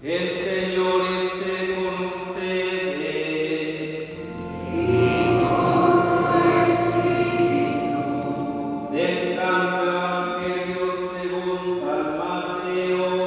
El Señor esté con ustedes. Y con tu espíritu. Del Santo Evangelio según San Mateo.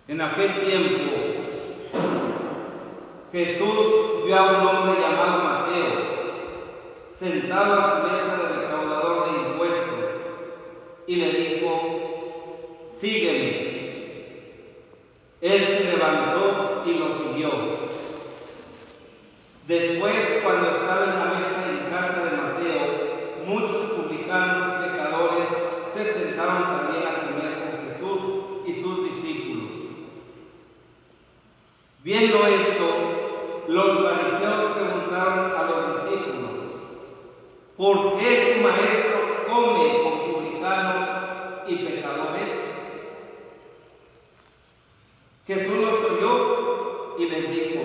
En aquel tiempo, Jesús vio a un hombre llamado Mateo, sentado a su mesa de recaudador de impuestos, y le dijo: sígueme. Él se levantó y lo siguió. Después, cuando estaba en la mesa en casa de Mateo, muchos publicanos y pecadores se sentaron también a comer con Jesús y sus discípulos. Viendo esto, los fariseos preguntaron a los discípulos: ¿por qué su maestro come con publicanos y pecadores? Jesús los oyó y les dijo: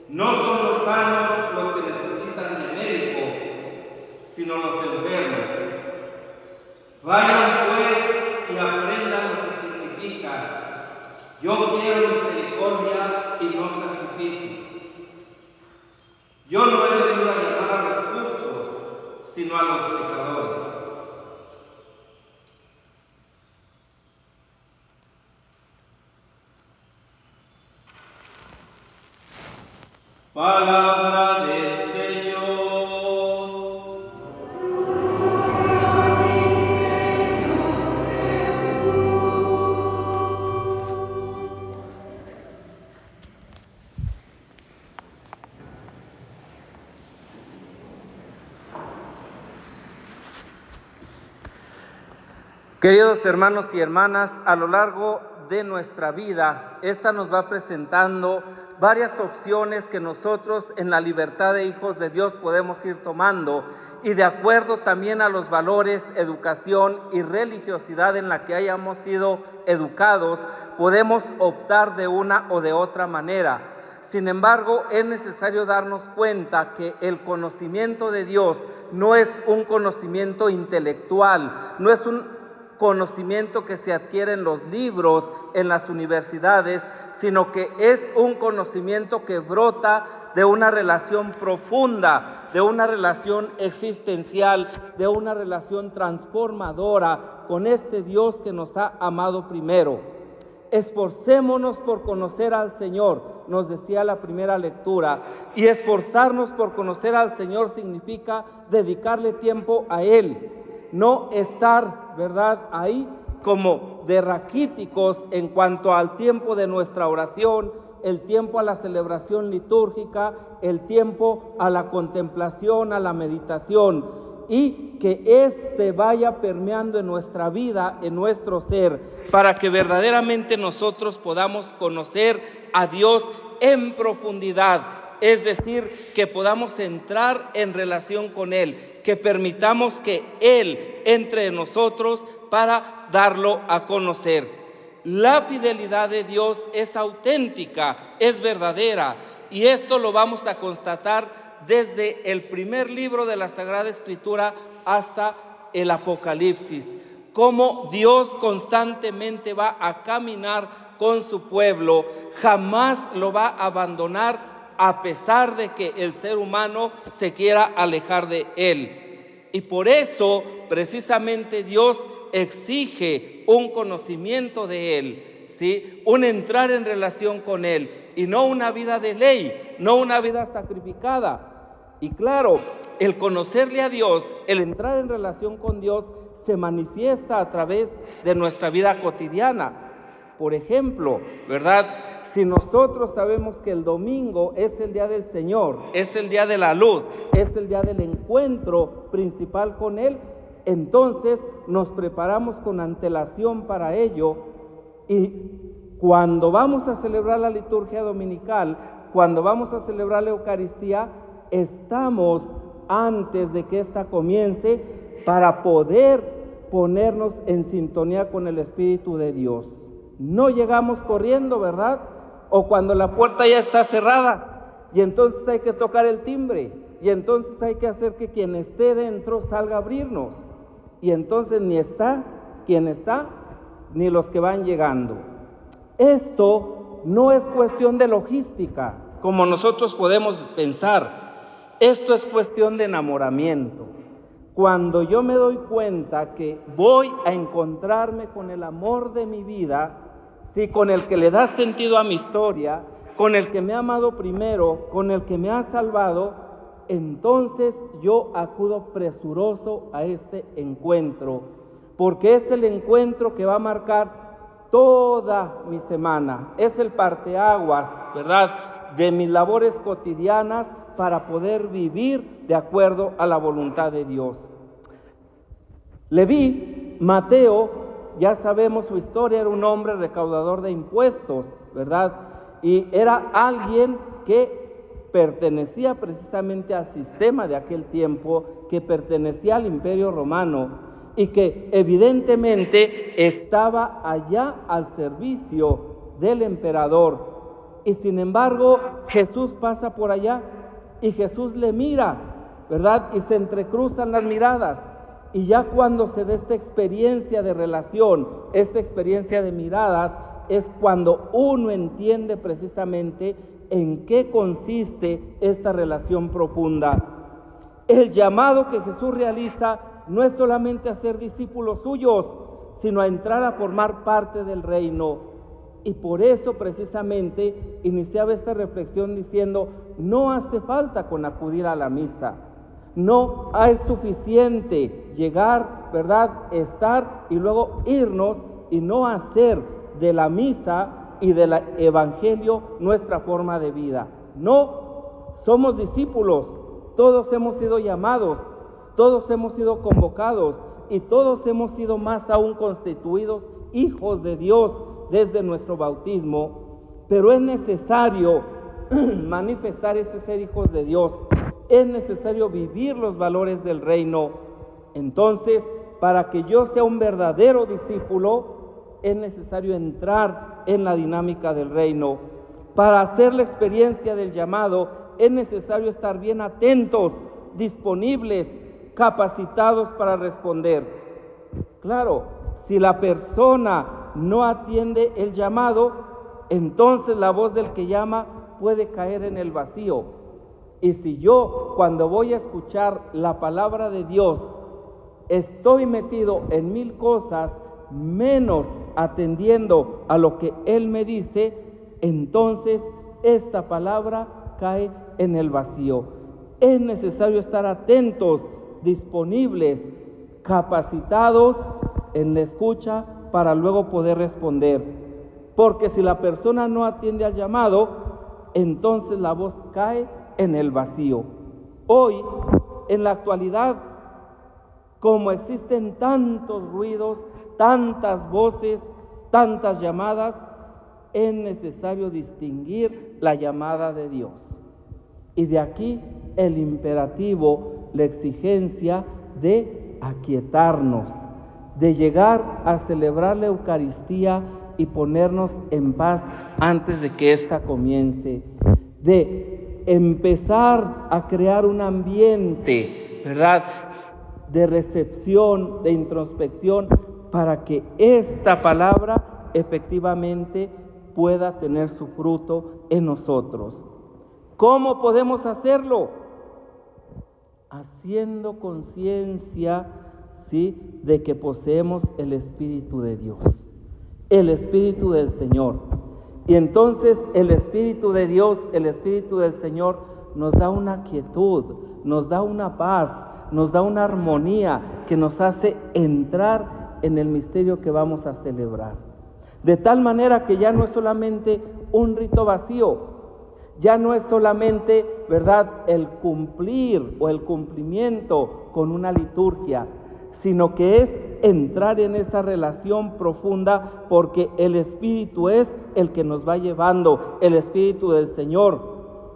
no son los sanos los que necesitan de médico, sino los enfermos. Vayan pues y aprendan lo que significa: yo quiero misericordia y no sacrificios. Yo no he venido a llamar a los justos, sino a los pecadores. Palabra del Señor. Queridos hermanos y hermanas, a lo largo de nuestra vida, esta nos va presentando varias opciones que nosotros en la libertad de hijos de Dios podemos ir tomando, y de acuerdo también a los valores, educación y religiosidad en la que hayamos sido educados, podemos optar de una o de otra manera. Sin embargo, es necesario darnos cuenta que el conocimiento de Dios no es un conocimiento intelectual, no es un conocimiento que se adquiere en los libros, en las universidades, sino que es un conocimiento que brota de una relación profunda, de una relación existencial, de una relación transformadora con este Dios que nos ha amado primero. Esforcémonos por conocer al Señor, nos decía la primera lectura, y esforzarnos por conocer al Señor significa dedicarle tiempo a Él. No estar, ¿verdad?, ahí como de raquíticos en cuanto al tiempo de nuestra oración, el tiempo a la celebración litúrgica, el tiempo a la contemplación, a la meditación, y que éste vaya permeando en nuestra vida, en nuestro ser, para que verdaderamente nosotros podamos conocer a Dios en profundidad. Es decir, que podamos entrar en relación con Él, que permitamos que Él entre en nosotros para darlo a conocer. La fidelidad de Dios es auténtica, es verdadera, y esto lo vamos a constatar desde el primer libro de la Sagrada Escritura hasta el Apocalipsis. Cómo Dios constantemente va a caminar con su pueblo, jamás lo va a abandonar, a pesar de que el ser humano se quiera alejar de Él. Y por eso, precisamente, Dios exige un conocimiento de Él, ¿sí? Un entrar en relación con Él, y no una vida de ley, no una vida sacrificada. Y claro, el conocerle a Dios, el entrar en relación con Dios, se manifiesta a través de nuestra vida cotidiana. Por ejemplo, ¿verdad? Si nosotros sabemos que el domingo es el día del Señor, es el día de la luz, es el día del encuentro principal con Él, entonces nos preparamos con antelación para ello, y cuando vamos a celebrar la liturgia dominical, cuando vamos a celebrar la Eucaristía, estamos antes de que ésta comience para poder ponernos en sintonía con el Espíritu de Dios. No llegamos corriendo, ¿verdad? O cuando la puerta ya está cerrada y entonces hay que tocar el timbre y entonces hay que hacer que quien esté dentro salga a abrirnos. Y entonces ni está quien está, ni los que van llegando. Esto no es cuestión de logística, como nosotros podemos pensar. Esto es cuestión de enamoramiento. Cuando yo me doy cuenta que voy a encontrarme con el amor de mi vida, sí, con el que le da sentido a mi historia, con el que me ha amado primero, con el que me ha salvado, entonces yo acudo presuroso a este encuentro, porque es el encuentro que va a marcar toda mi semana, es el parteaguas, ¿verdad?, de mis labores cotidianas para poder vivir de acuerdo a la voluntad de Dios. Leví, Mateo, ya sabemos su historia, era un hombre recaudador de impuestos, ¿verdad? Y era alguien que pertenecía precisamente al sistema de aquel tiempo, que pertenecía al Imperio Romano y que evidentemente estaba allá al servicio del emperador. Y sin embargo, Jesús pasa por allá y Jesús le mira, ¿verdad? Y se entrecruzan las miradas. Y ya cuando se da esta experiencia de relación, esta experiencia de miradas, es cuando uno entiende precisamente en qué consiste esta relación profunda. El llamado que Jesús realiza no es solamente a ser discípulos suyos, sino a entrar a formar parte del reino. Y por eso precisamente iniciaba esta reflexión diciendo, no hace falta con acudir a la misa. No es suficiente llegar, ¿verdad?, estar y luego irnos y no hacer de la misa y del evangelio nuestra forma de vida. No, somos discípulos, todos hemos sido llamados, todos hemos sido convocados y todos hemos sido más aún constituidos hijos de Dios desde nuestro bautismo, pero es necesario manifestar ese ser hijos de Dios. Es necesario vivir los valores del reino. Entonces, para que yo sea un verdadero discípulo, es necesario entrar en la dinámica del reino. Para hacer la experiencia del llamado, es necesario estar bien atentos, disponibles, capacitados para responder. Claro, si la persona no atiende el llamado, entonces la voz del que llama puede caer en el vacío. Y si yo, cuando voy a escuchar la palabra de Dios, estoy metido en 1000 cosas, menos atendiendo a lo que Él me dice, entonces esta palabra cae en el vacío. Es necesario estar atentos, disponibles, capacitados en la escucha para luego poder responder. Porque si la persona no atiende al llamado, entonces la voz cae en el vacío. Hoy, en la actualidad, como existen tantos ruidos, tantas voces, tantas llamadas, es necesario distinguir la llamada de Dios. Y de aquí el imperativo, la exigencia de aquietarnos, de llegar a celebrar la Eucaristía y ponernos en paz antes de que ésta comience, de empezar a crear un ambiente, ¿verdad?, de recepción, de introspección, para que esta palabra efectivamente pueda tener su fruto en nosotros. ¿Cómo podemos hacerlo? Haciendo conciencia, ¿sí?, de que poseemos el Espíritu de Dios, el Espíritu del Señor. Y entonces el Espíritu de Dios, el Espíritu del Señor, nos da una quietud, nos da una paz, nos da una armonía que nos hace entrar en el misterio que vamos a celebrar. De tal manera que ya no es solamente un rito vacío, ya no es solamente, ¿verdad?, el cumplir o el cumplimiento con una liturgia, sino que es entrar en esa relación profunda, porque el Espíritu es el que nos va llevando, el Espíritu del Señor.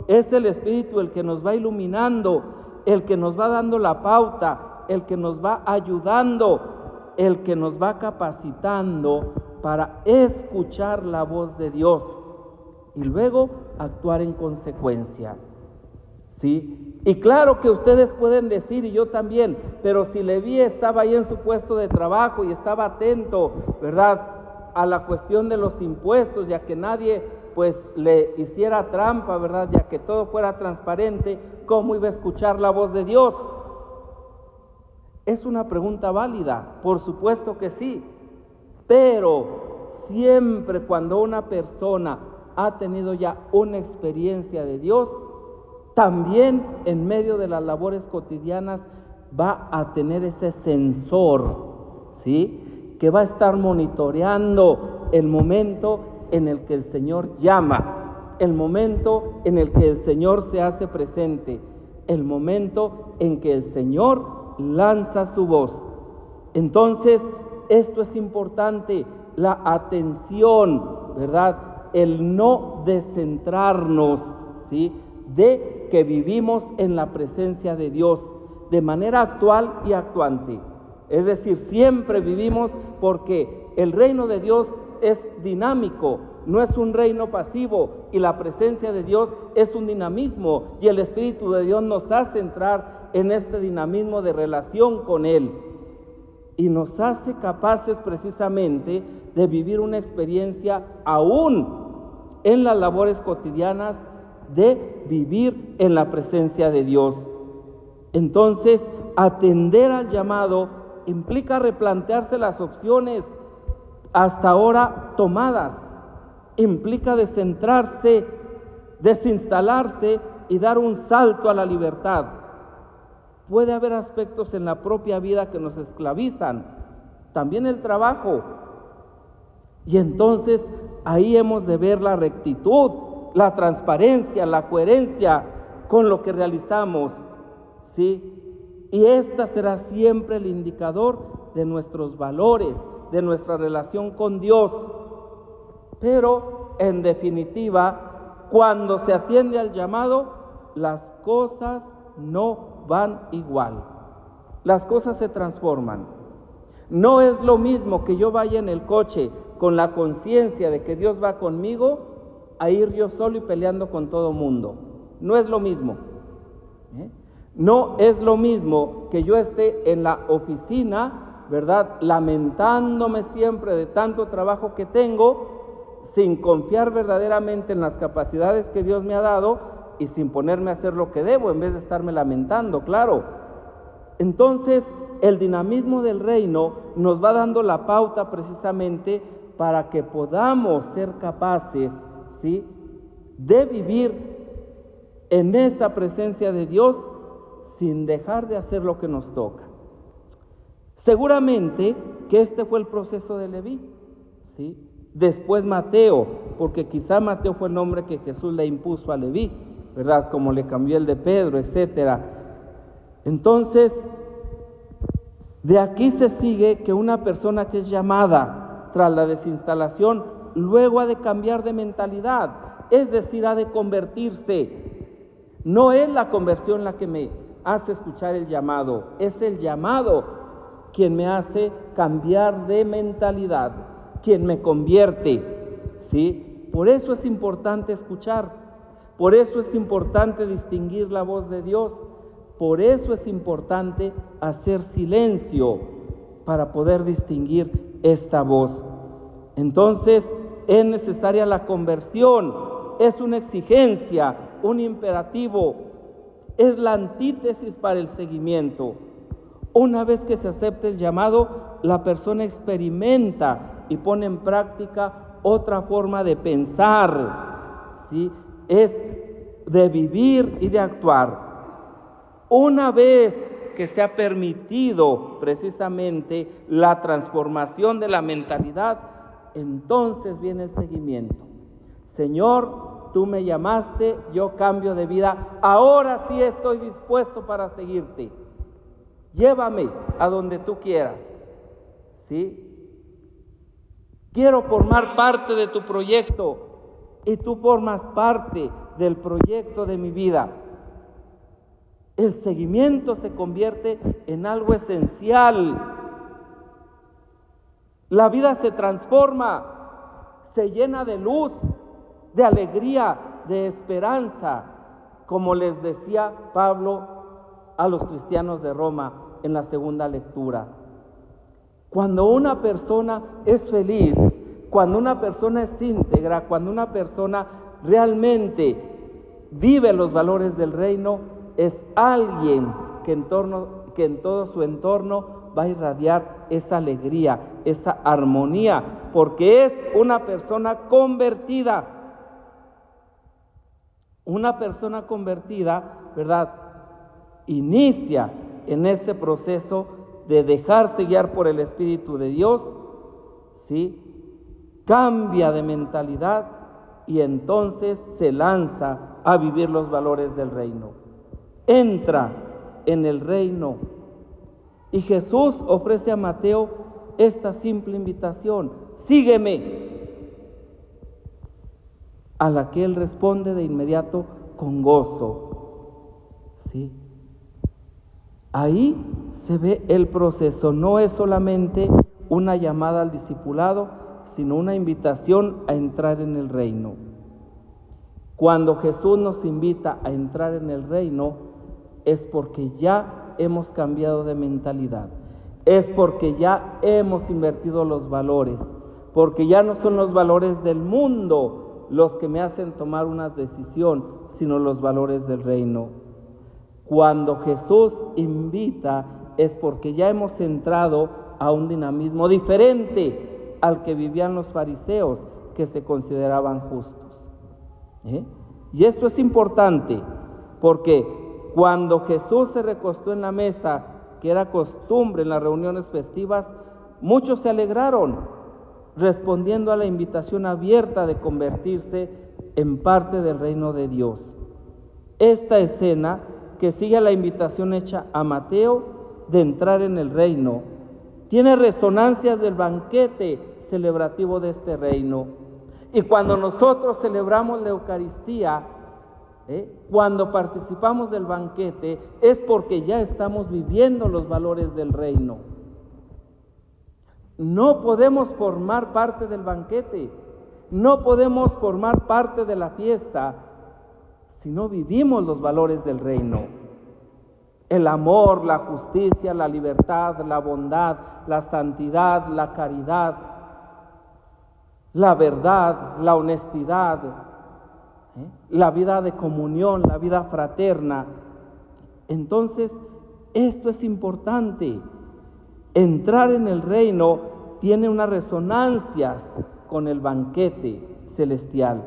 Es el Espíritu el que nos va iluminando, el que nos va dando la pauta, el que nos va ayudando, el que nos va capacitando para escuchar la voz de Dios y luego actuar en consecuencia. ¿Sí? Y claro que ustedes pueden decir, y yo también, pero si Leví estaba ahí en su puesto de trabajo y estaba atento, ¿verdad?, a la cuestión de los impuestos, ya que nadie pues le hiciera trampa, ¿verdad?, ya que todo fuera transparente, ¿cómo iba a escuchar la voz de Dios? Es una pregunta válida, por supuesto que sí, pero siempre cuando una persona ha tenido ya una experiencia de Dios, también en medio de las labores cotidianas va a tener ese sensor, ¿sí?, que va a estar monitoreando el momento en el que el Señor llama, el momento en el que el Señor se hace presente, el momento en que el Señor lanza su voz. Entonces, esto es importante, la atención, ¿verdad?, el no descentrarnos, ¿sí?, de que vivimos en la presencia de Dios de manera actual y actuante. Es decir, siempre vivimos porque el reino de Dios es dinámico, no es un reino pasivo, y la presencia de Dios es un dinamismo, y el Espíritu de Dios nos hace entrar en este dinamismo de relación con Él y nos hace capaces precisamente de vivir una experiencia aún en las labores cotidianas, de vivir en la presencia de Dios. Entonces, atender al llamado implica replantearse las opciones hasta ahora tomadas, implica descentrarse, desinstalarse y dar un salto a la libertad. Puede haber aspectos en la propia vida que nos esclavizan, también el trabajo, y entonces ahí hemos de ver la rectitud, la transparencia, la coherencia con lo que realizamos, ¿sí? Y esta será siempre el indicador de nuestros valores, de nuestra relación con Dios. Pero, en definitiva, cuando se atiende al llamado, las cosas no van igual. Las cosas se transforman. No es lo mismo que yo vaya en el coche con la conciencia de que Dios va conmigo, a ir yo solo y peleando con todo mundo. No es lo mismo. No es lo mismo que yo esté en la oficina, ¿verdad?, lamentándome siempre de tanto trabajo que tengo, sin confiar verdaderamente en las capacidades que Dios me ha dado y sin ponerme a hacer lo que debo, en vez de estarme lamentando, claro. Entonces, el dinamismo del reino nos va dando la pauta precisamente para que podamos ser capaces, ¿sí?, de vivir en esa presencia de Dios sin dejar de hacer lo que nos toca. Seguramente que este fue el proceso de Leví, ¿sí? Después Mateo, porque quizá Mateo fue el nombre que Jesús le impuso a Leví, ¿verdad?, como le cambió el de Pedro, etcétera. Entonces, de aquí se sigue que una persona que es llamada tras la desinstalación, luego ha de cambiar de mentalidad, es decir, ha de convertirse. No es la conversión la que me hace escuchar el llamado, es el llamado quien me hace cambiar de mentalidad, quien me convierte, ¿sí? Por eso es importante escuchar, por eso es importante distinguir la voz de Dios, por eso es importante hacer silencio para poder distinguir esta voz. Entonces, es necesaria la conversión, es una exigencia, un imperativo, es la antítesis para el seguimiento. Una vez que se acepta el llamado, la persona experimenta y pone en práctica otra forma de pensar, ¿sí? Es de vivir y de actuar. Una vez que se ha permitido precisamente la transformación de la mentalidad, entonces viene el seguimiento. Señor, tú me llamaste, yo cambio de vida, ahora sí estoy dispuesto para seguirte. Llévame a donde tú quieras, ¿sí? Quiero formar parte de tu proyecto y tú formas parte del proyecto de mi vida. El seguimiento se convierte en algo esencial. La vida se transforma, se llena de luz, de alegría, de esperanza, como les decía Pablo a los cristianos de Roma en la segunda lectura. Cuando una persona es feliz, cuando una persona es íntegra, cuando una persona realmente vive los valores del reino, es alguien que en todo su entorno va a irradiar esa alegría, esa armonía, porque es una persona convertida. Una persona convertida, ¿verdad?, inicia en ese proceso de dejarse guiar por el Espíritu de Dios, ¿sí? Cambia de mentalidad y entonces se lanza a vivir los valores del reino. Entra en el reino. Y Jesús ofrece a Mateo esta simple invitación: sígueme. A la que él responde de inmediato con gozo. ¿Sí? Ahí se ve el proceso. No es solamente una llamada al discipulado, sino una invitación a entrar en el reino. Cuando Jesús nos invita a entrar en el reino, es porque ya hemos cambiado de mentalidad, es porque ya hemos invertido los valores, porque ya no son los valores del mundo los que me hacen tomar una decisión, sino los valores del reino. Cuando Jesús invita, es porque ya hemos entrado a un dinamismo diferente al que vivían los fariseos, que se consideraban justos. Y esto es importante, porque cuando Jesús se recostó en la mesa, que era costumbre en las reuniones festivas, muchos se alegraron, respondiendo a la invitación abierta de convertirse en parte del reino de Dios. Esta escena, que sigue a la invitación hecha a Mateo de entrar en el reino, tiene resonancias del banquete celebrativo de este reino. Y cuando nosotros celebramos la Eucaristía, cuando participamos del banquete, es porque ya estamos viviendo los valores del reino. No podemos formar parte del banquete, no podemos formar parte de la fiesta si no vivimos los valores del reino. El amor, la justicia, la libertad, la bondad, la santidad, la caridad, la verdad, la honestidad, la vida de comunión, la vida fraterna. Entonces, esto es importante. Entrar en el reino tiene unas resonancias con el banquete celestial.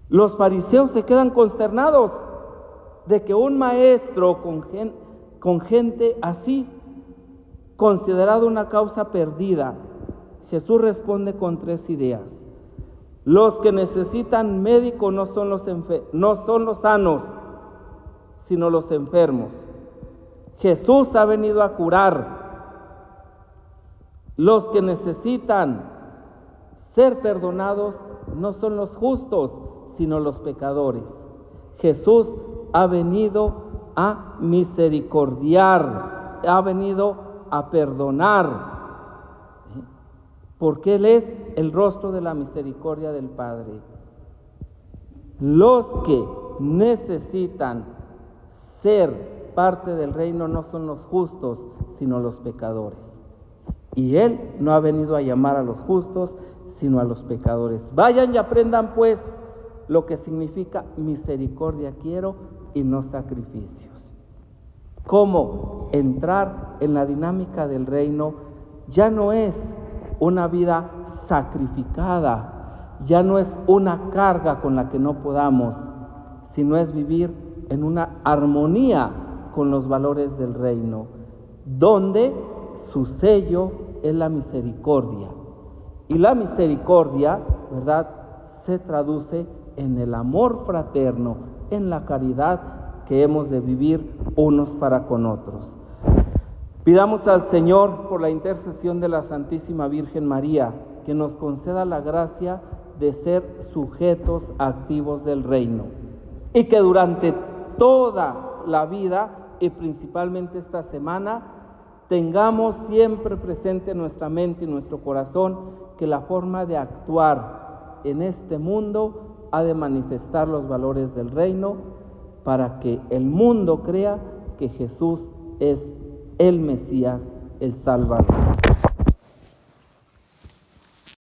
Los fariseos se quedan consternados de que un maestro con gente así, considerado una causa perdida. Jesús responde con 3 ideas. Los que necesitan médico no son los sanos, sino los enfermos. Jesús ha venido a curar. Los que necesitan ser perdonados no son los justos, sino los pecadores. Jesús ha venido a misericordiar, ha venido a perdonar, porque Él es el rostro de la misericordia del Padre. Los que necesitan ser parte del reino no son los justos, sino los pecadores. Y Él no ha venido a llamar a los justos, sino a los pecadores. Vayan y aprendan pues lo que significa misericordia quiero y no sacrificios. Cómo entrar en la dinámica del reino ya no es una vida sacrificada, ya no es una carga con la que no podamos, sino es vivir en una armonía con los valores del reino, donde su sello es la misericordia. Y la misericordia, ¿verdad?, se traduce en el amor fraterno, en la caridad que hemos de vivir unos para con otros. Pidamos al Señor, por la intercesión de la Santísima Virgen María, que nos conceda la gracia de ser sujetos activos del reino. Y que durante toda la vida y principalmente esta semana tengamos siempre presente en nuestra mente y nuestro corazón que la forma de actuar en este mundo ha de manifestar los valores del reino para que el mundo crea que Jesús es el Mesías, el Salvador.